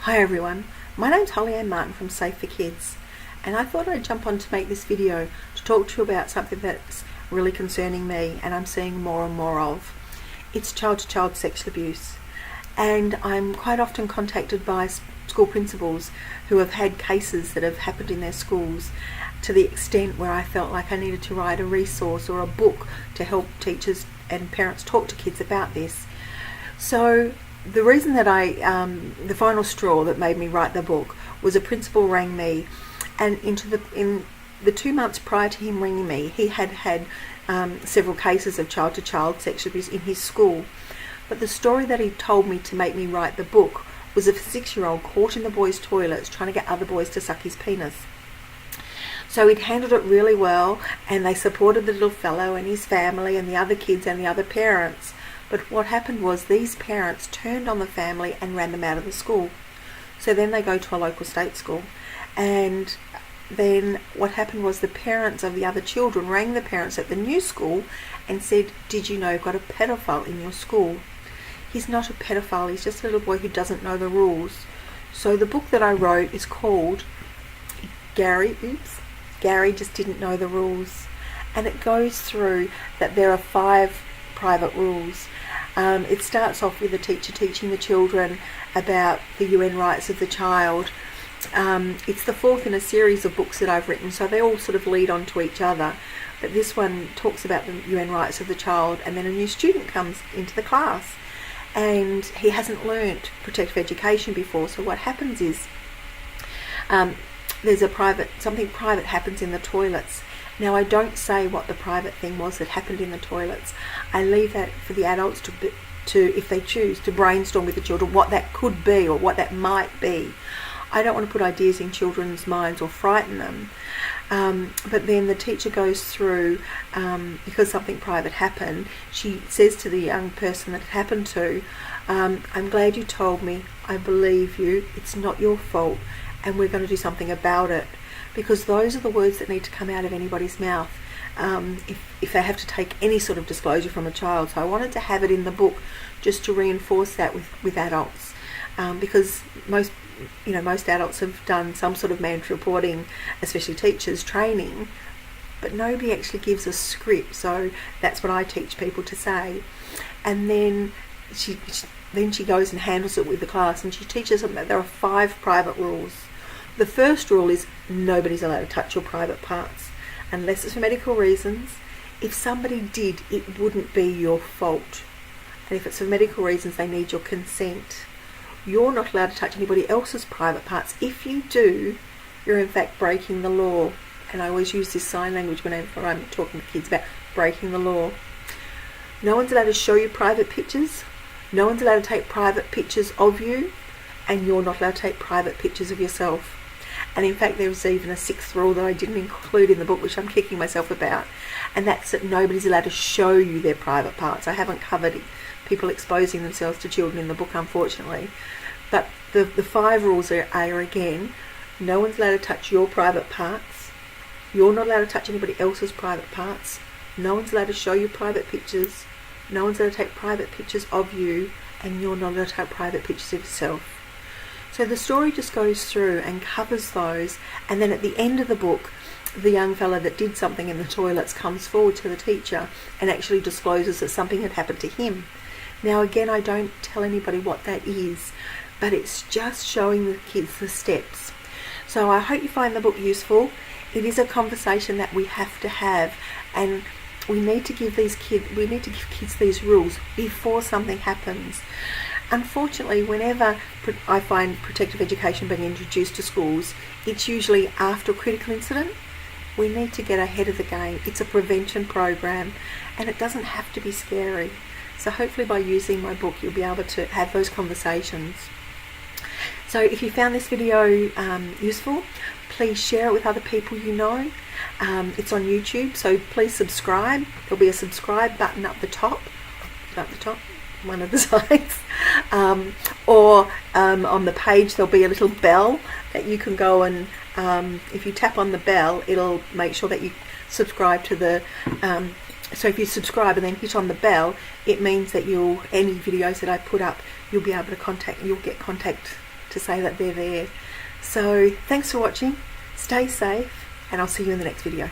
Hi everyone, my name's Holly Ann Martin from Safe for Kids, and I thought I'd jump on to make this video to talk to you about something that's really concerning me and I'm seeing more and more of. It's child-to-child sexual abuse, and I'm quite often contacted by school principals who have had cases that have happened in their schools to the extent where I felt like I needed to write a resource or a book to help teachers and parents talk to kids about this. So the reason that the final straw that made me write the book was a principal rang me, and in the 2 months prior to him ringing me, he had had several cases of child-to-child sexual abuse in his school. But the story that he told me to make me write the book was of a 6-year-old caught in the boys' toilets trying to get other boys to suck his penis. So he'd handled it really well, and they supported the little fellow and his family and the other kids and the other parents. But what happened was these parents turned on the family and ran them out of the school. So then they go to a local state school, and then what happened was the parents of the other children rang the parents at the new school and said, "Did you know you've got a pedophile in your school?" He's not a pedophile, he's just a little boy who doesn't know the rules. So the book that I wrote is called Gary Just Didn't Know the Rules, and it goes through that there are 5 private rules. It starts off with the teacher teaching the children about the UN rights of the child. It's the 4th in a series of books that I've written, so they all sort of lead on to each other. But this one talks about the UN rights of the child, and then a new student comes into the class and he hasn't learnt protective education before. So what happens is there's something private happens in the toilets. Now, I don't say what the private thing was that happened in the toilets. I leave that for the adults to, if they choose, to brainstorm with the children what that could be or what that might be. I don't want to put ideas in children's minds or frighten them. But then the teacher goes through, because something private happened, she says to the young person that it happened to, "I'm glad you told me. I believe you. It's not your fault, and we're going to do something about it." Because those are the words that need to come out of anybody's mouth if they have to take any sort of disclosure from a child. So I wanted to have it in the book just to reinforce that with adults, because most adults have done some sort of mandatory reporting, especially teachers training, but nobody actually gives a script. So that's what I teach people to say, and then she goes and handles it with the class, and she teaches them that there are 5 private rules. The first rule is nobody's allowed to touch your private parts unless it's for medical reasons. If somebody did, it wouldn't be your fault. And if it's for medical reasons, they need your consent. You're not allowed to touch anybody else's private parts. If you do, you're in fact breaking the law. And I always use this sign language whenever I'm talking to kids about breaking the law. No one's allowed to show you private pictures. No one's allowed to take private pictures of you. And you're not allowed to take private pictures of yourself. And in fact, there's even a 6th rule that I didn't include in the book, which I'm kicking myself about, and that's that nobody's allowed to show you their private parts. I haven't covered people exposing themselves to children in the book, unfortunately. But the 5 rules are again, no one's allowed to touch your private parts. You're not allowed to touch anybody else's private parts. No one's allowed to show you private pictures. No one's allowed to take private pictures of you, and you're not allowed to take private pictures of yourself. So the story just goes through and covers those, and then at the end of the book, the young fella that did something in the toilets comes forward to the teacher and actually discloses that something had happened to him. Now again, I don't tell anybody what that is, but it's just showing the kids the steps. So I hope you find the book useful. It is a conversation that we have to have, and we need to give kids these rules before something happens. Unfortunately, whenever I find protective education being introduced to schools, it's usually after a critical incident. We need to get ahead of the game. It's a prevention program, and it doesn't have to be scary. So hopefully by using my book, you'll be able to have those conversations. So if you found this video useful, please share it with other people you know. It's on YouTube, so please subscribe. There'll be a subscribe button up the top, one of the sides, or on the page there'll be a little bell that you can go and if you tap on the bell, it'll make sure that you subscribe to the so if you subscribe and then hit on the bell, it means that any videos that I put up, you'll be able to get contact to say that they're there. So thanks for watching, stay safe, and I'll see you in the next video.